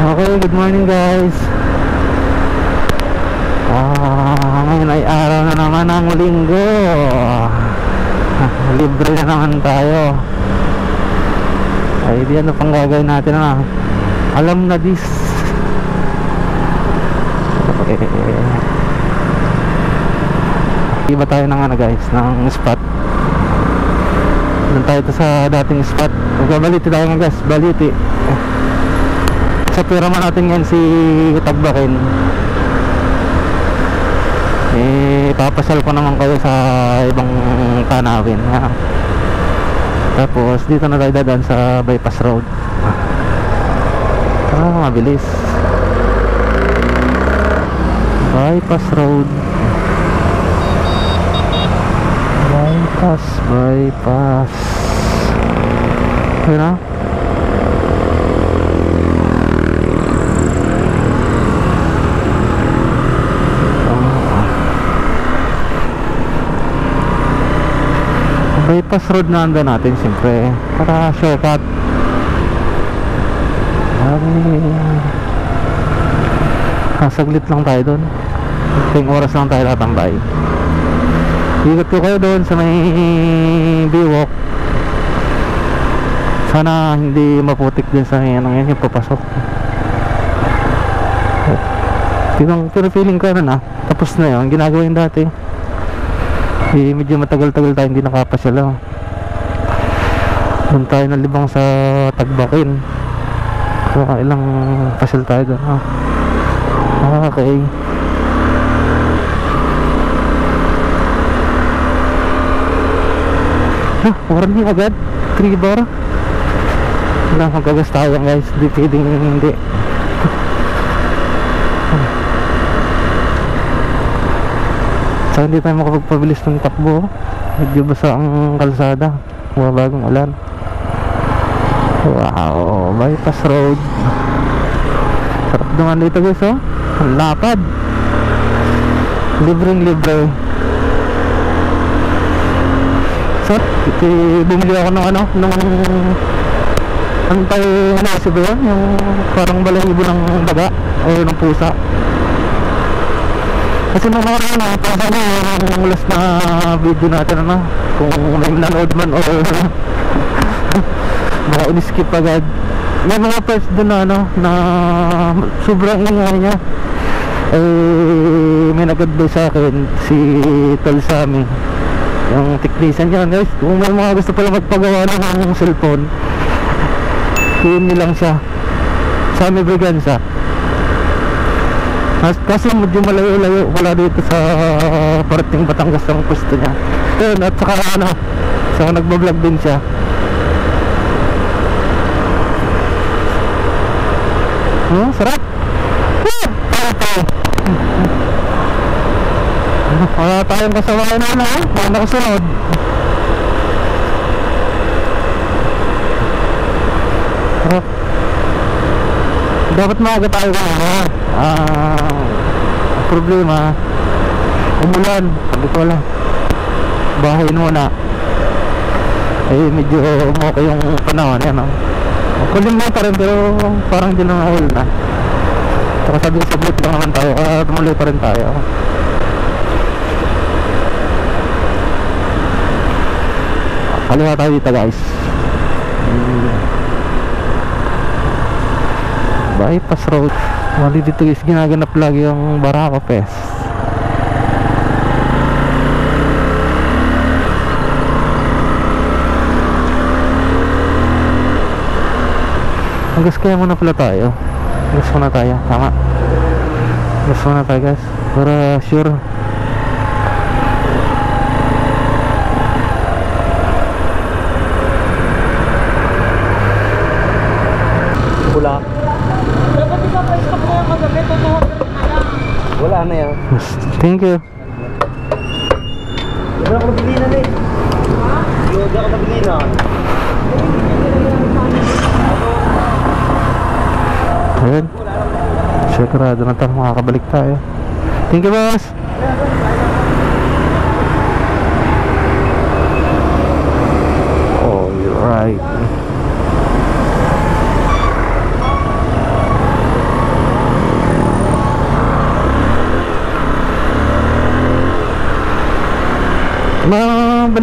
Okay, good morning guys. Ngayon ay araw na naman ng linggo. Libre na naman tayo. Ay di ano pang gagawin natin na alam na this. Okay. Iba tayo ng ano guys, ng spot. Doon tayo sa dating spot. Magbabaliti tayo ng guys, baliti. Sa pira man natin yan si Tagbakin. Papasal ko naman kayo sa ibang tanawin. Tapos dito na tayo dadaan sa bypass road. Mabilis. Bypass road. Bypass. Ayun na. Bypass road na ando natin siyempre para shortcut. Saglit lang tayo doon. Ting oras lang tayo tatambay. Ikot ko kayo doon sa may biwok. Sana hindi maputik din sa ano yan yung papasok. Pero feeling ko na tapos na yun. Ginagawa yung dati. Medyo matagal-tagal tayo hindi nakapasyal. Doon tayo nalibang sa Tagbakin. Ilang pasyal tayo doon. Okay. Warning agad 3 bar. Wala magagas tayo guys. Hindi pwedeng hindi. So hindi tayo makapagpabilis ng takbo. Medyo basa ang kalsada. Bagong ulan. Wow, bypass road. Sarap naman dito guys, oh. Ang lapad. Libreng-libre. So, bumili ako ng ano tayo nasi ba yun? Yung parang balahibo ng daga o ng pusa. Kasi nung nakaraan pasok na yung last na video natin kung may nanood man or baka in-skip agad. May mga parts doon na sobrang ingay niya. May nag-advise sa akin si Tol Sammy, yung technician niya guys, kung may mga gusto pala magpagawa ng cellphone, PM niyo lang siya sa Sammy Briganza. Kasi medyo malayo-layo wala dito sa parating Batangas ang pwesto niya. At saka saka nagbablog din siya. Sarap. Wala tayong kasaway na mga nakasunod. Dapat maaga tayo problema umulan, sabi ko lang bahay muna. Medyo okay yung panahon yan kulim mo pa rin pero parang di na mahul na. Saka sabi ko sablit lang naman tayo tumuloy pa rin tayo. Kaliwa tayo dito guys. Bypass road. Mali dito guys, ginaganap lagi yung Barako Fest. Gas kaya muna pala tayo. Gas muna tayo, tama. Gas muna tayo guys, para sure. Pula. Dapat ipapa-stop ko yung kagabi, totoo na lang. Wala na yan. Thank you. Wala ako nabili na eh. Ha? Wala ako nabili na. Ayun. Sigurado na tayo makakabalik tayo. Thank you boss. Alright.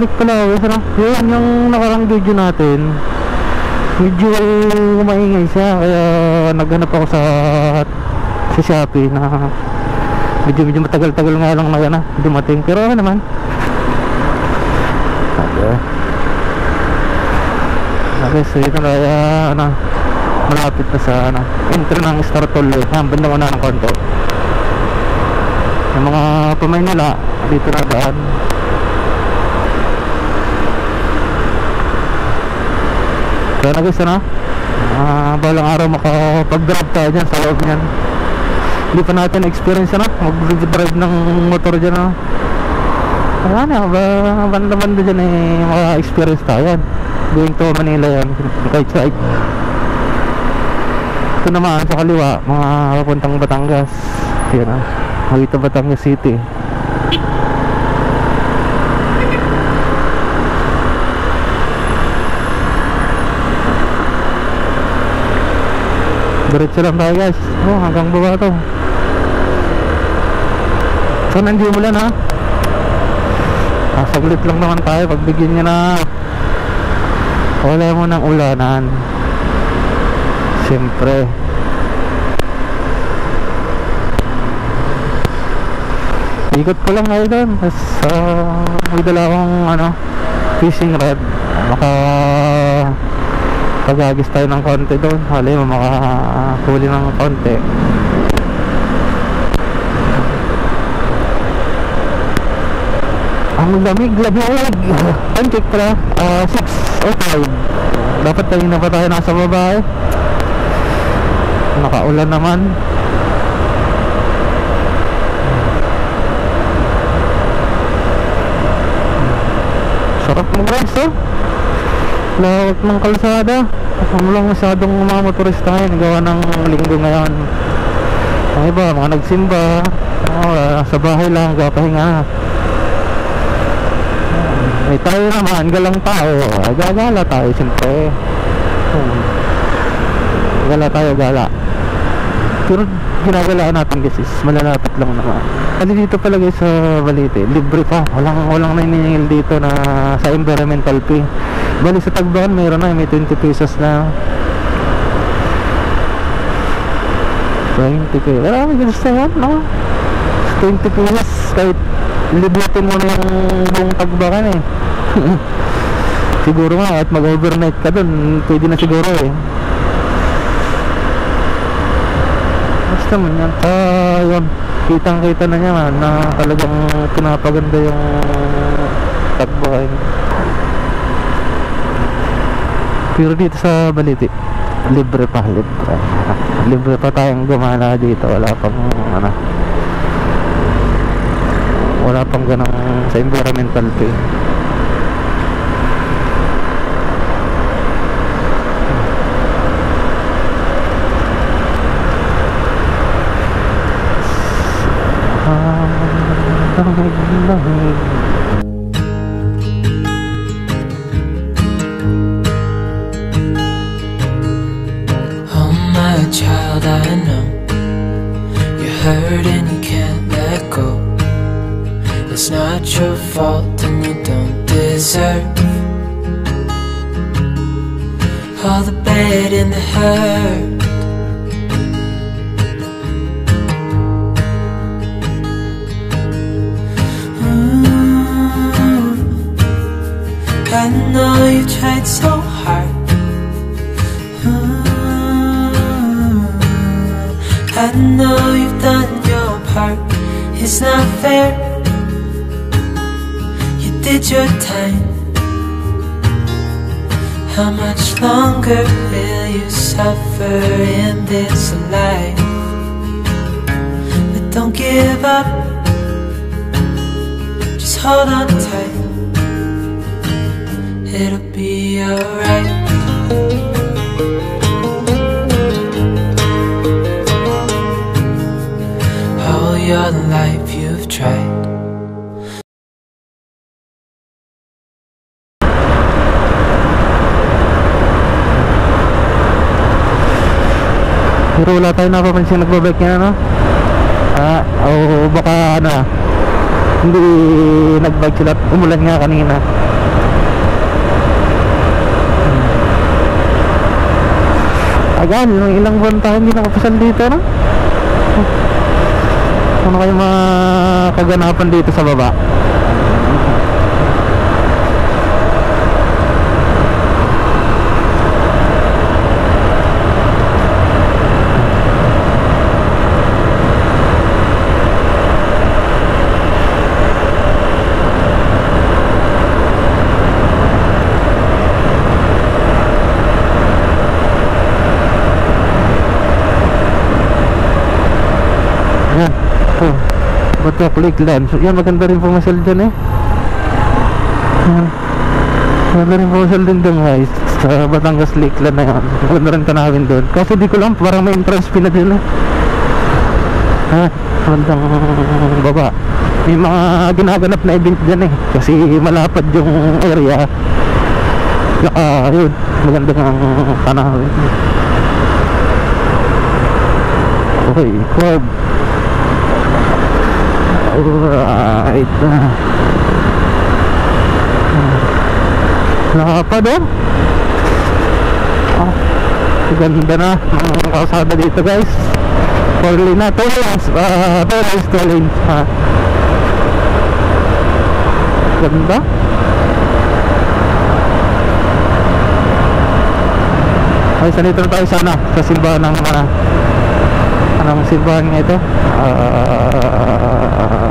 balik pala ako. Ano? Yun, yung nakarang video natin, medyo maingay siya. Kaya naghanap ako sa Shopee na medyo matagal-tagal nga lang na dumating. Pero ano naman. Okay, so ito na ano, malapit na sa entry ng Star Toll. Banda ko na ng konti. Yung mga Pamaynila dito na daan. Kaya na guys, ano, balang araw makapag-drive tayo dyan sa loob nyan. Hindi pa natin experience mag-drive ng motor dyan. Kaya na, banda-banda dyan maka-experience tayo yan. Going to Manila yan, right side. Ito naman sa kaliwa, mga papuntang Batangas. Yan dito Batangas City. Diretso lang tayo guys. Hanggang baba to. So hindi umulan saglit lang naman tayo. Pagbigyan nyo na wala mo ng ulanan. Siyempre ikot ko lang ngayon doon. Tapos may dala akong fishing rod. Pag-agis tayo ng konti doon. Hali mo makahuli ng konti. Ang lamig. Time check pala 6:05. Dapat tayo na pa tayo nasa baba nakaulan naman. Sarap mag-rides lawak ng kalsada. Walang masyadong mga motorista ngayon gawa ng linggo ngayon. Ang iba mga nagsimba sa bahay lang gapahinga. Tayo naman galang tao, gala tayo siyempre. Gala. Pero ginagalaan natin guys is malalapit lang naman. Kasi dito pala guys sa Balite, libre pa. Walang naniningil dito na sa environmental fee. Bali sa Tagbakan mayroon may 20 pesos na. 20 pesos. Marami gusto yan, 20 pesos kahit libutin mo na yung buong Tagbakan Siguro nga at mag-overnight ka dun, pwede na siguro Basta man yan. Yun, kitang-kita na niya na talagang pinapaganda yung Tagbakan. Pero dito sa Balite libre pa tayong gumana dito. Wala pang ganang sa environmental fee. Oh my child, I know you're hurt and you can't let go. It's not your fault and you don't deserve all the bad and the hurt. I know you tried so hard. I know you've done your part. It's not fair. You did your time. How much longer will you suffer in this life? But don't give up. Just hold on tight. It'll be alright. All your life you've tried. Pero wala tayo napapansin nagbabike niya o baka hindi nagbike sila. Umulan nga kanina. Tagal, ilang buwan tayo hindi nakapasyal dito, no? Ano kayo mga kaganapan dito sa baba? Yan. Oh. Batok Lakeland. So, yan, maganda rin pumasal dyan eh. Yan. Maganda rin pumasal din doon guys. Sa Batangas Lakeland na yan. Maganda rin tanawin doon. Kasi di ko lang, parang may entrance fee na din eh. Ha? Magandang baba. May mga ginaganap na event dyan eh. Kasi malapad yung area. Yun. Maganda ng tanawin. Okay, curb. Alright. Nakapad oh. Ganda na ang kalsada dito guys. 4 lane na. 2 lanes. 2 lanes. Ganda. Ay, sanito na tayo sana sa simbahan ng anong simbahan nga ito?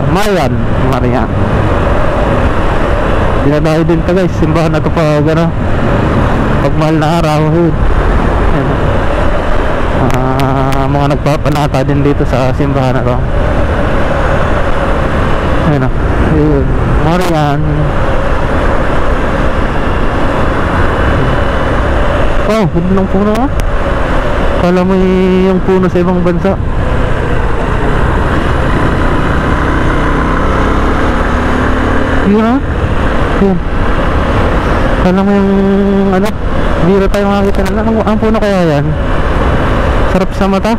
Marian. Dinadayo din ito guys, simbahan na ito pag pag mahal na araw. Mga nagpapanata din dito sa simbahan na ito. Ayun o, Marian. Oh, ganda ng puno ah. Kala mo yung puno sa ibang bansa. Yun ah. Yun. Kala mo yung biro tayo makakita na lang. Ang puno kaya yan. Sarap sa mata.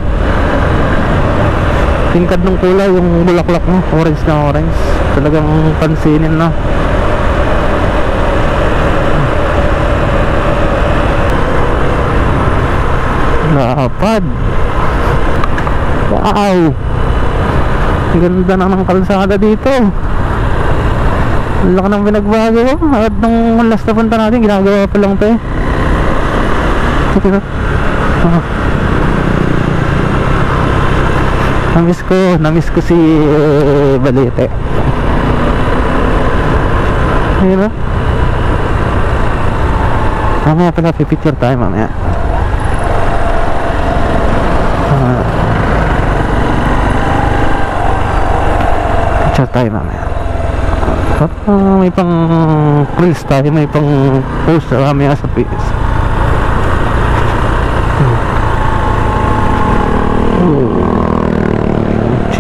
Tingkad ng kulay, yung bulaklak mo, orange na orange. Talagang pansinin na. Lapad. Wow. Ganda na ng kalsada dito. Laki ng pinagbago. At nung last na punta natin, ginagawa pa lang ito eh. Namiss ko si Balete. Ayun na. Mamaya pala pipicture tayo mamaya. Picture tayo mamaya. May pang quiz tayo, may pang post mamaya sa PS.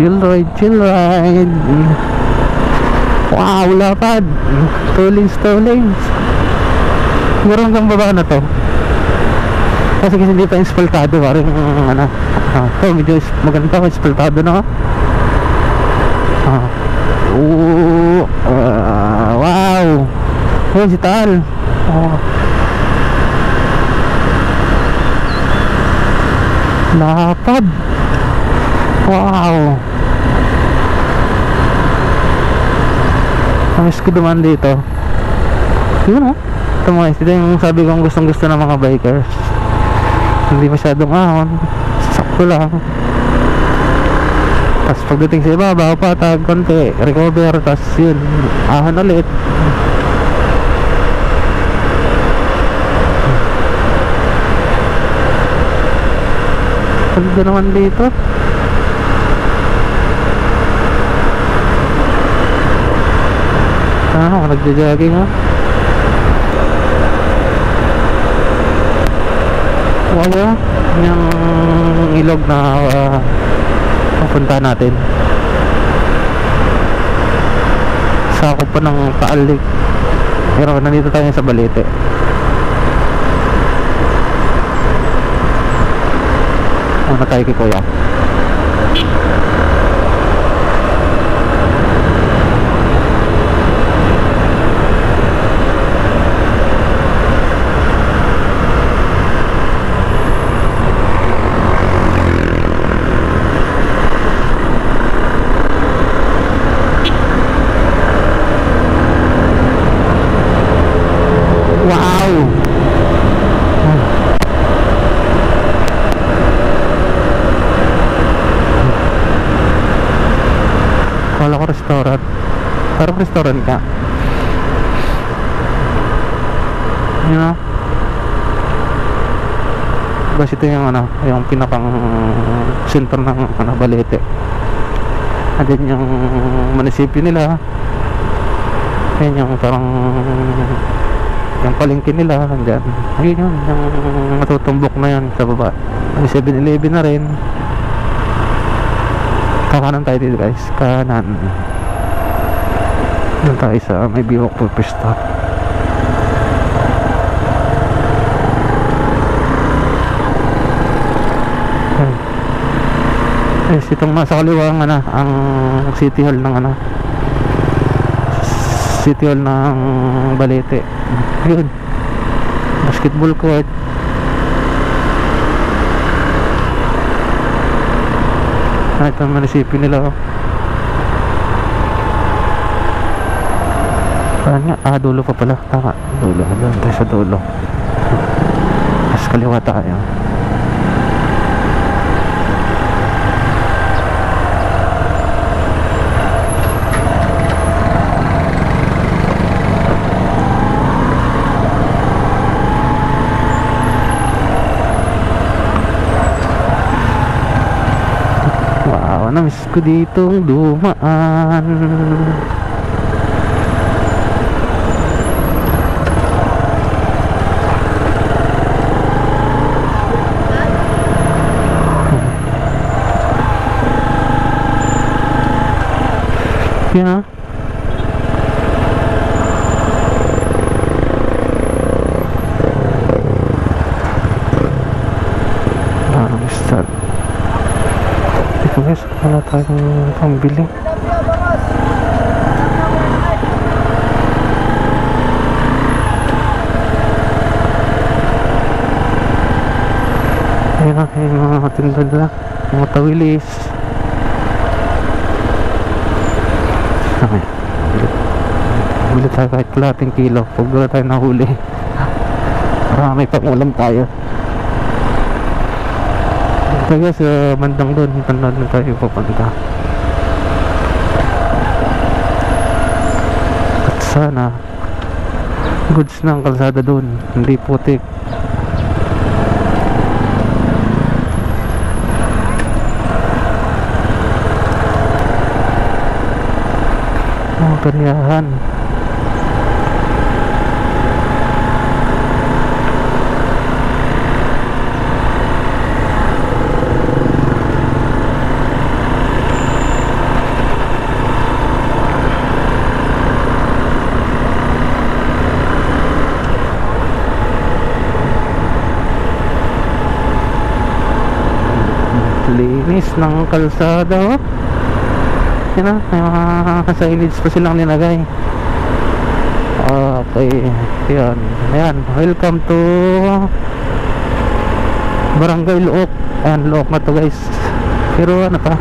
Chill ride. Wow, lapad. 2 lanes. Siguro hanggang baba na to. Kasi hindi pa espaltado. Parang medyo maganda, espaltado na. Wow. Oh, si Tal. Lapad. Wow. Namiss ko duman dito. Yun ito mga ito yung sabi kong gustong gusto ng mga bikers. Hindi masyadong ahon, sakto lang. Tapos pagdating sa ibabaw patag konti, recover, tapos yun, ahon ulit. Ganda naman dito. Nagja-jogging ha. Wala yung ilog na pupunta natin. Sakop pa ng Taal Lake. Pero nandito tayo sa Balete. Una tayo kay Kuya. restaurant. Parang restaurant ka. You know? Basta ito yung ano, yung pinakang center ng ano, Balete. And then yung munisipyo nila. Yan yung parang yung palengke nila andyan. Ayun yun, yung matutumbok na yan sa baba. May 7-Eleven na rin. Kakanan tayo dito guys, kanan. Doon tayo sa may Biwak po pista. Yes, itong nasa kaliwa ang ano, ang City Hall ng ano, City Hall ng Balete. Yun, basketball court. Ito ang munisipyo nila. Saan nga? Dulo pa pala. Tama, dulo. Doon tayo sa dulo. Mas kaliwa tayo. Namiss ko ditong dumaan. Yeah. Guys, wala tayong pambili. Ayan na, yung mga tinda nila, mga tawilis. Okay, bili tayo kahit kalating kilo pag wala tayo nahuli. Marami pang ulam tayo. Kaya sa bandang doon, tandaan na tayo papunta. At sana goods na ang kalsada doon, hindi putik. Mga karyahan. Linis ng kalsada. Yan na, may mga signage pa silang nilagay. Okay, yan. Ayan, welcome to Barangay Luok. Ayan, Luok na to guys. Pero ano pa,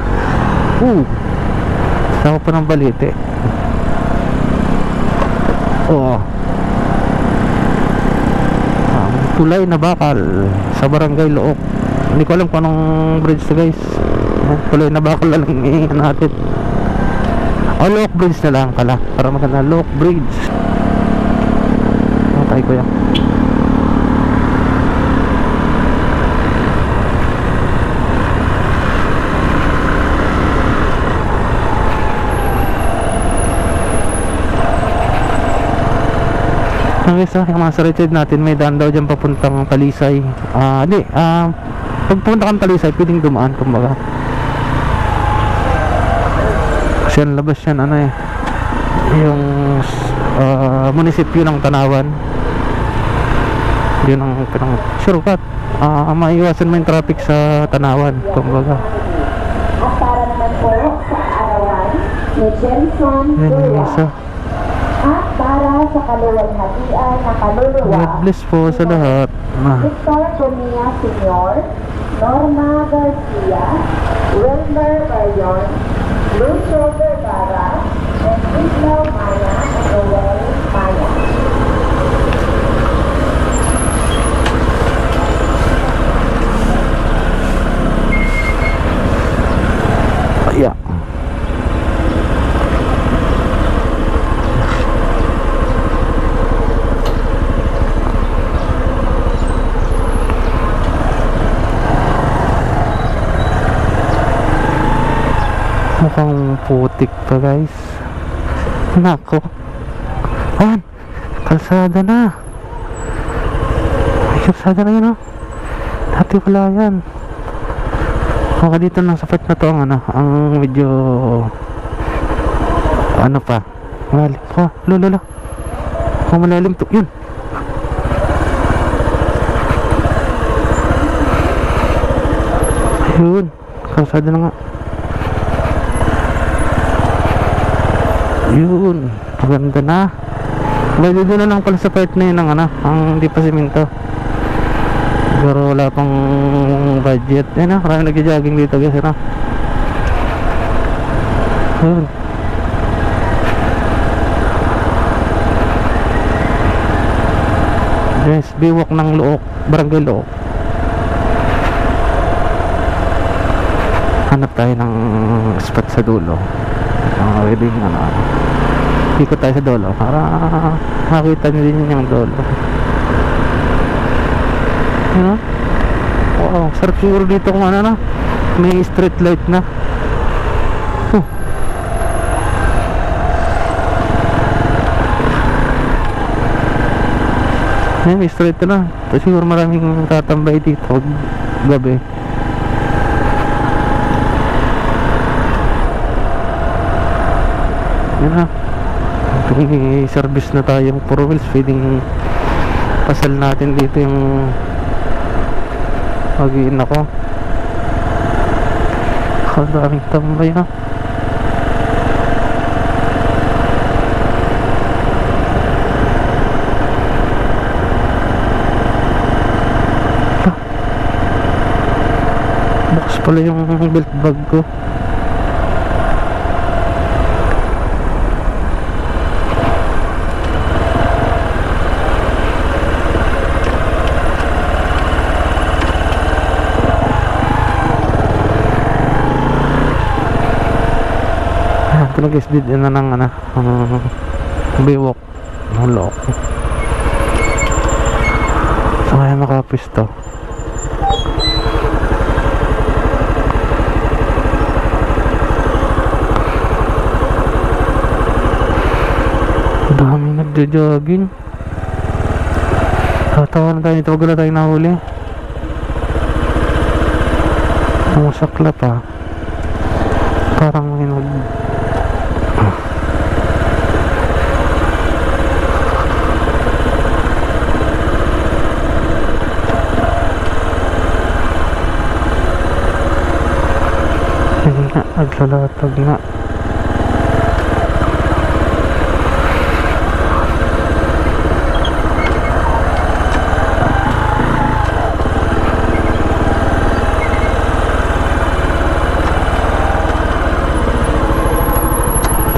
sako pa ng Balete. Tulay na bakal sa Barangay Luok. Hindi ko alam kung anong bridge to guys. Tuloy na bakal lang iingan natin. Lock Bridge na lang pala, para maganda. Lock Bridge. Patay ko yan. Guys, yung mga saricid natin, may daan daw dyan papuntang Talisay. Pag pumunta kang Talisay, pwedeng dumaan kumbaga. Kasi ang labas yan, ano eh, yung munisipyo ng Tanawan. Yun ang pinang shortcut. Maiwasan mo yung traffic sa Tanawan kumbaga. At para naman po sa arawan ni Jenson Dura. At para sa kaluwalhatian na kaluluwa, God bless po sa lahat. Victor Bonilla Sr., Norma Garcia, Wilmer Bayon, Lucio Vergara, and Islaw Maya and Noel Maya. Yeah. Mukhang putik pa guys. Nako. Ayan, kalsada na. May kalsada na yun, oh. Dati wala yan. Baka dito lang sa part na to ang ano, ang medyo ano pa, malalim pa. Lolo. Kung malalim to, yun. Ayun, kalsada na nga. Yun, maganda na. Bali doon na lang pala sa part na yun ang ano, ang di pa simento. Pero wala pang budget. Yan na, marami nag-jogging dito guys. Yan. Ayun. Yes, biwak ng Luok, Barangay Luok. Hanap tayo ng spot sa dulo. Wedding ano. Ikot tayo sa dulo para makita nyo din yung dulo. Ano? Wow, sarap siguro dito kung ano na. May street light na. May street na. So, siguro maraming tatambay dito pag gabi. Yan na. May service na tayong 4 wheels. Pwedeng pasal natin dito yung mag-iin ako. Daming tambay na. Bukas pala yung belt bag ko. Ito na guys, dito na ng ano, biwok ng Luok. So kaya makapisto. Daming nagjo-jogging. Tatawa na tayo nito, wag na tayo nahuli. Masakla pa. Parang may naglalatag nga.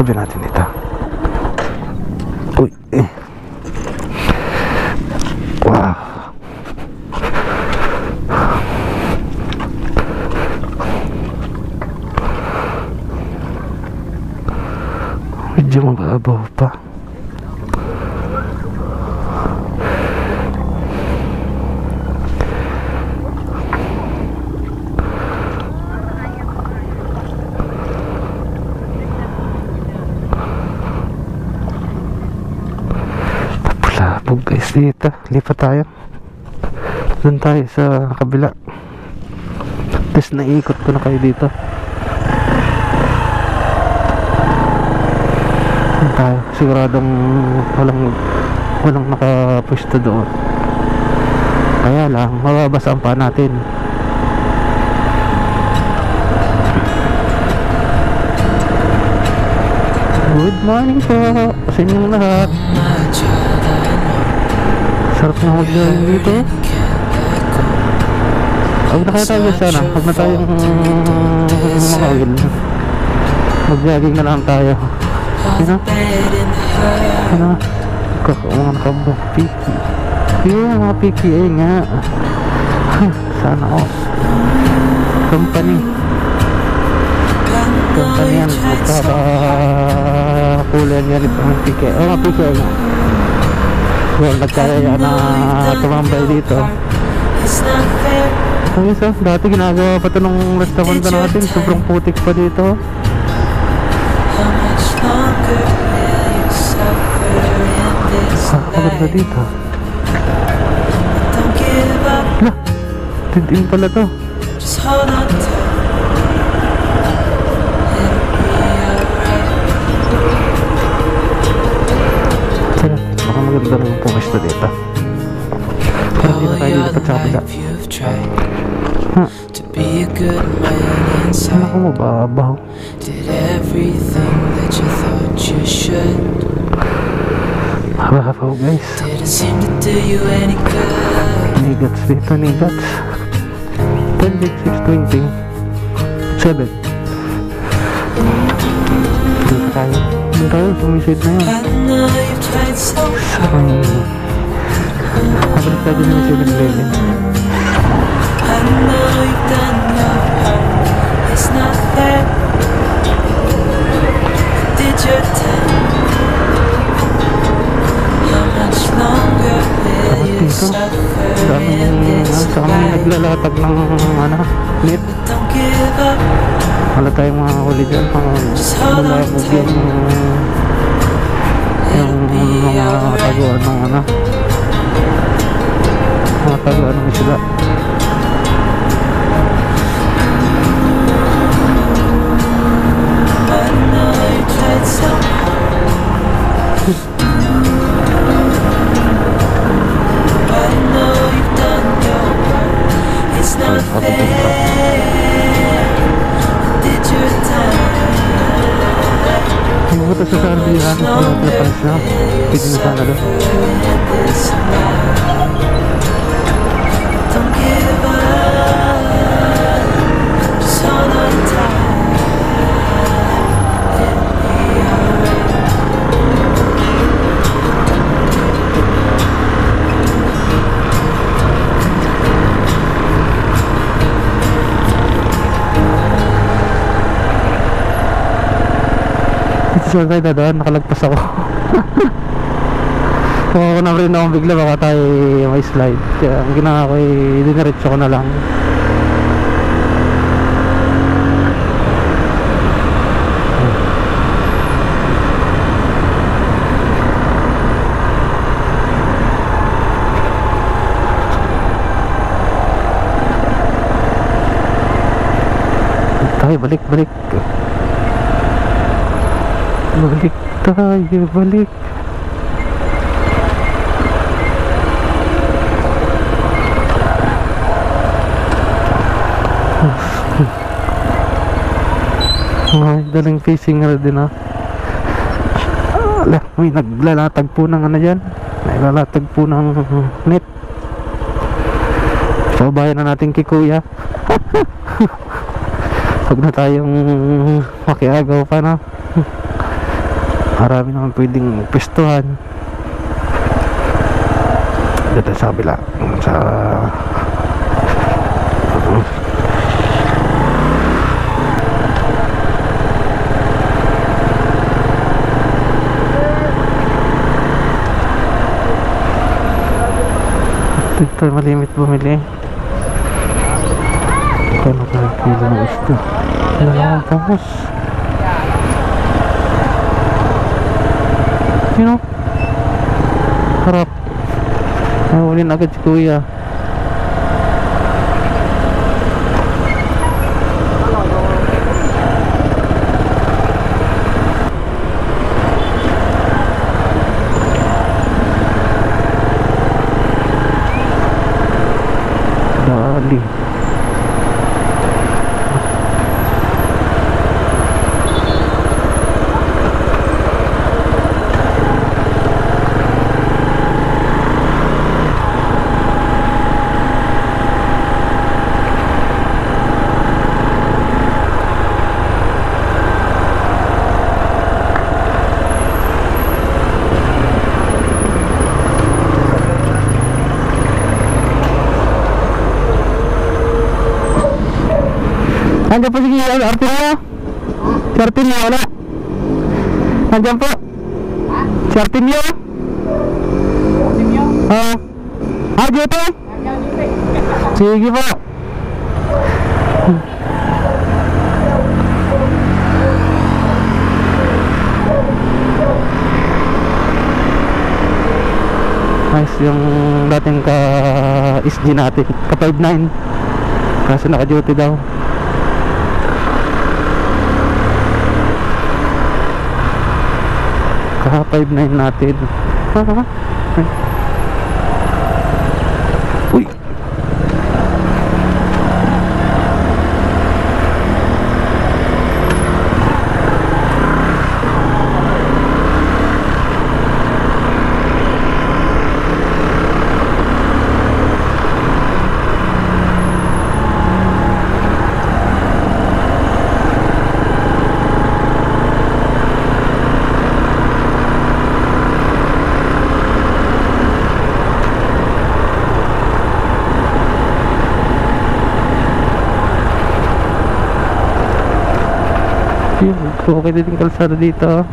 Tabi natin ito. Uy, wow. Medyo mababaw pa. Labog guys dito. Lipat tayo. Doon tayo sa kabila. Tapos naikot ko na kayo dito. Doon tayo. Siguradong walang nakapwesto doon. Kaya lang mababasa ang paa natin. Good morning po sa inyong lahat. Sarap na mag-jogging dito. Huwag na kaya tayo sana. Huwag na tayong makawin. Mag-jogging na lang tayo. Ano? Ano? Mga nakabok. Piki. Yeah, mga PKA nga. Sana all. Company yan. Magkakakulan yan ito ng PKA. Mga PKA nga. Well, nagkaya na tumambay dito. Ang isa, dati ginagawa pa ito ng restaurant natin. Sobrang putik pa dito. Maganda dito. Don't give up, Lah, tintin pala to. just hold on tight. Tara, baka maganda rin yung pumesta dito. Hindi na All tayo your dito sa kabila. life you've tried Ha, to be a good man ano inside. ko mababaw? Did everything that you thought you should. Mababaw guys. Didn't seem to do you any good. Nigats dito, nigats. 10, 6, 20. 7. Dito tayo. Dito tayo, sumisid na yun. I know you've tried so hard. Habalik tayo din na 7-11. I know you've done your part. It's not fair. Did your time? How much longer will you Dito, suffer daming in this sa kami life? naglalatag ng net. But don't give up. Wala tayong mga huli dyan. Malabog yung mga taguan ng mga taguan ng isla. I know you tried so hard. I know you've done your part. It's not fair. Did your time? Yung buto sa sardihan, yung napalis na. Pwede na sana doon. This life. Don't give up. Just hold on tight. Dito sa tayo dadaan, nakalagpas ako. Kung ako na rin akong bigla, baka tayo may slide. Kaya ang ginawa ko ay diniretso ko na lang. Tayo, balik. Balik tayo, balik. Daling fishing rod din ha. May naglalatag po ng ano dyan. Naglalatag po ng net. So bayan na natin kay kuya. Huwag na tayong makiagaw pa na. Marami naman pwedeng pwestuhan. Dito sa kabila. Sa dito malimit bumili. Kano ka kilo ng gusto? Dalawang pangos. You know? Harap. Nahulin agad si kuya. Dali. Nandiyan po si Artino. Si Artino wala. Nandiyan po. Si Artino. Arjo po. Sige po. Nice yung dating ka SG natin, ka 5'9", kaso naka duty daw. Ka 5'9" natin. Uy, okay din yung kalsada dito.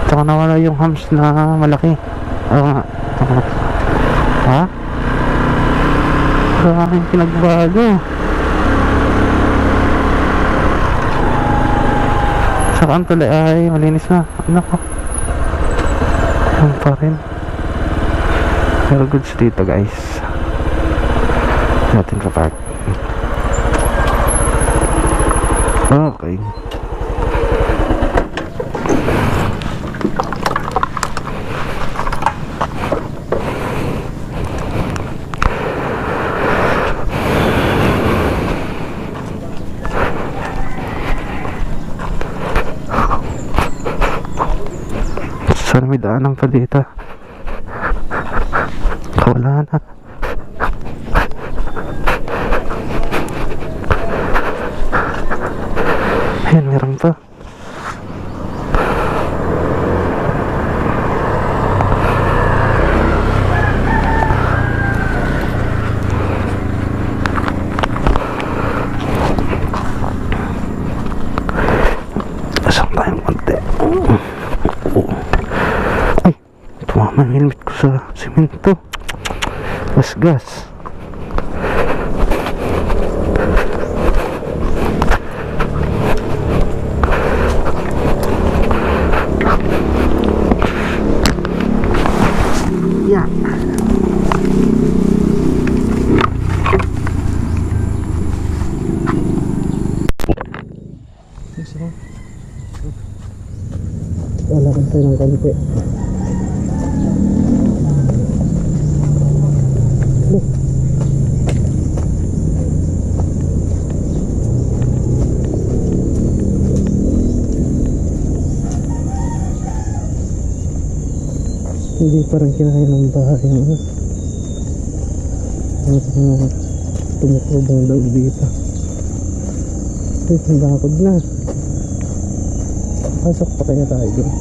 Tsaka nawala yung humps na malaki. Oo nga. Ha? Maraming pinagbago. Sa Antole ay malinis na. Ano ko? Yan pa rin. Pero goods dito guys. Natin kapark. Okay. Sana may daanan pa dito. Wala na. Ayan, meron pa. Asang tayong konti. Ay, tumama yung helmet ko sa simento. Gas. Yeah. Lalakad tayo ng konti. Hindi parang kinaya ng bahay mo. Tumuklog ang daw dito. Ito, bakod na. Pasok pa kaya tayo dun.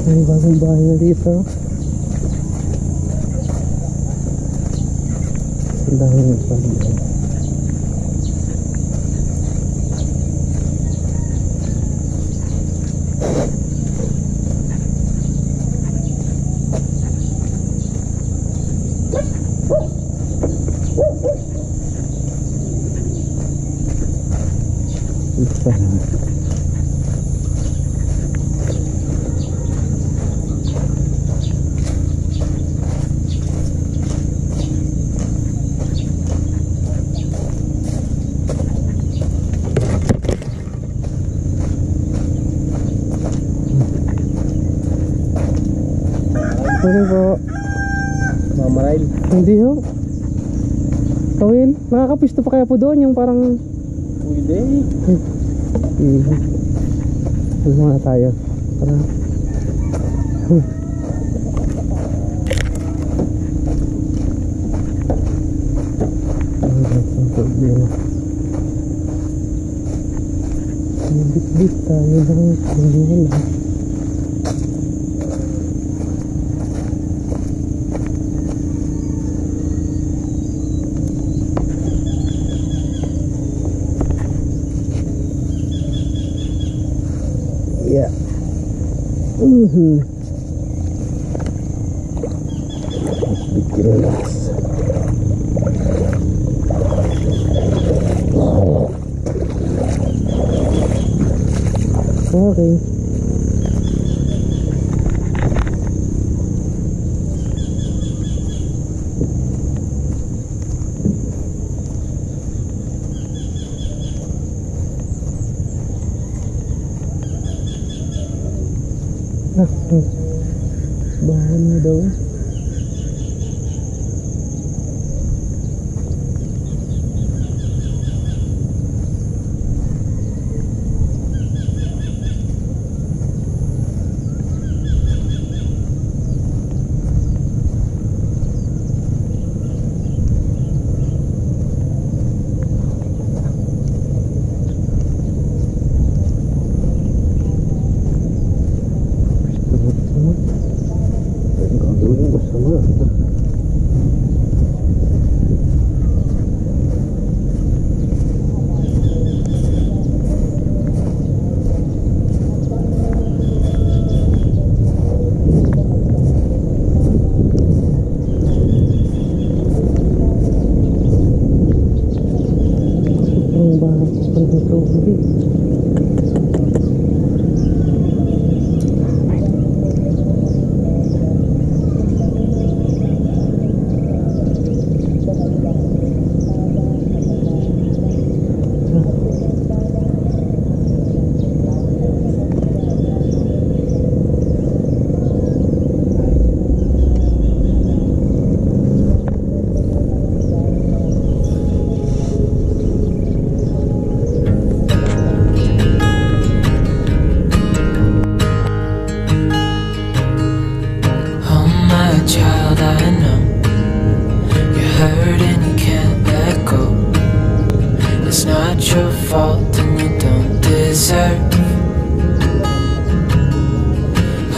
May bagong bahay na dito. Ang dami nagpapalito. Ano po? Mamarail. Hindi ho. Kawin, nakakapisto pa kaya po doon yung parang... Pwede. Huwag muna tayo. Para... Bit-bit tayo lang. Hindi wala. Yeah. Okay. Bahan mo daw.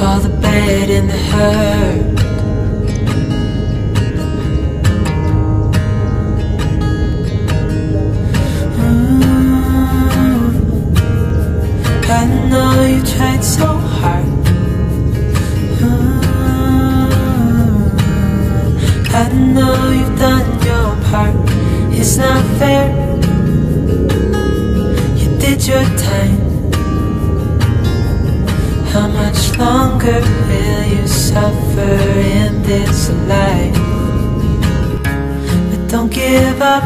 All the bad and the hurt. I know you tried so hard. I know you've done your part. It's not fair. You did your time. How much longer will you suffer in this life? But don't give up.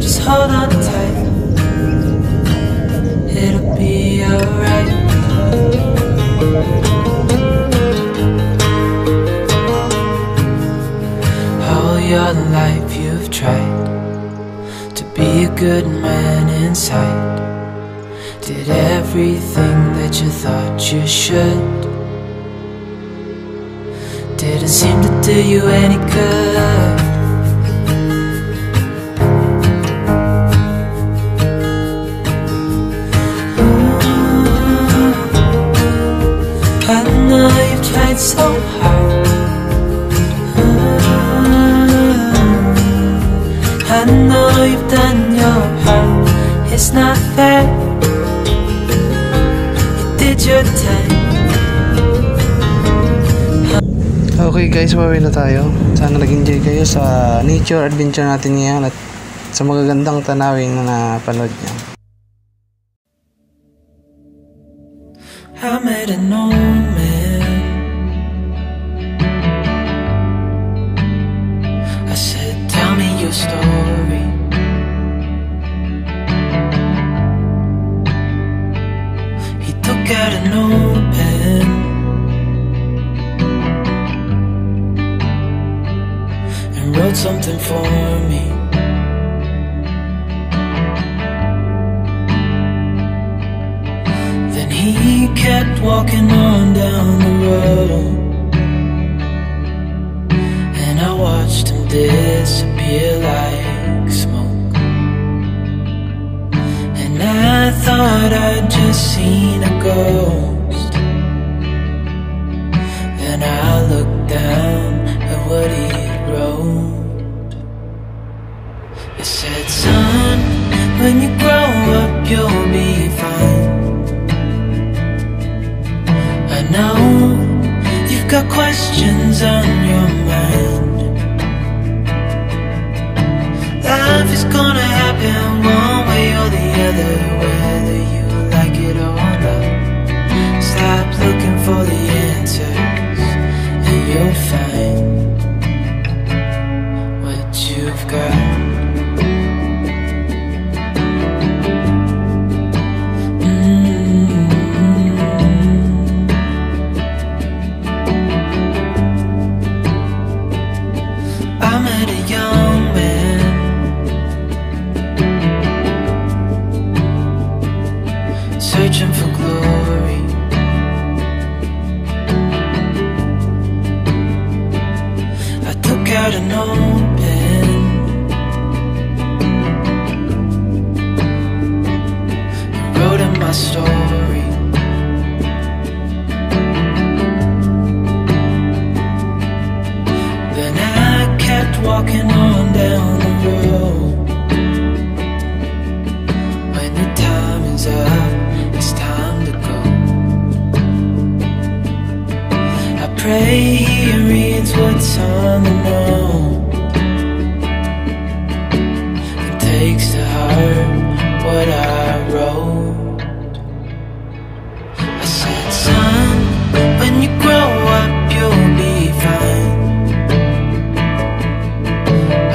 Just hold on tight. It'll be alright. All your life you've tried to be a good man inside. Did everything that you thought you should. Didn't seem to do you any good. I know you've tried so hard. I know you've done your part. It's not fair. Okay guys, bawi na tayo. Sana nag-enjoy kayo sa nature adventure natin ngayon at sa magagandang tanawin na napanood niyo. I met an old man. I said, tell me your story. He took out an old pen and wrote something for me. Then he kept walking on down the road, and I watched him disappear like smoke. And I thought I'd just seen a ghost. Then I looked down at what he wrote. It said, son, when you grow up you'll be fine. out and open. I wrote in my story. Then I kept walking on down the road. When your time is up, it's time to go. I pray he reads what's on the note and takes to heart what I wrote. I said, son, when you grow up you'll be fine.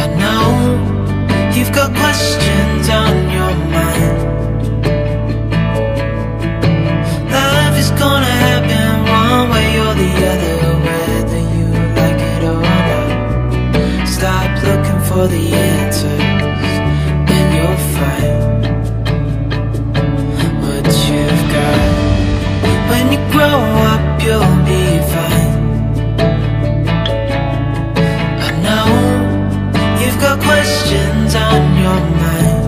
I know you've got questions on your mind. Life is gonna happen one way or the other, whether you like it or not. Stop looking for the answers and you'll find what you've got. When you grow up you'll be fine. I know you've got questions on your mind.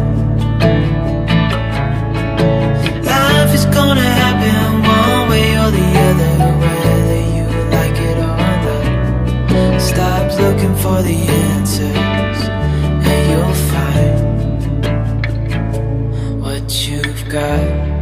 Life is gonna happen one way or the other, whether you like it or not. Stop looking for the answers and you'll find what you've got.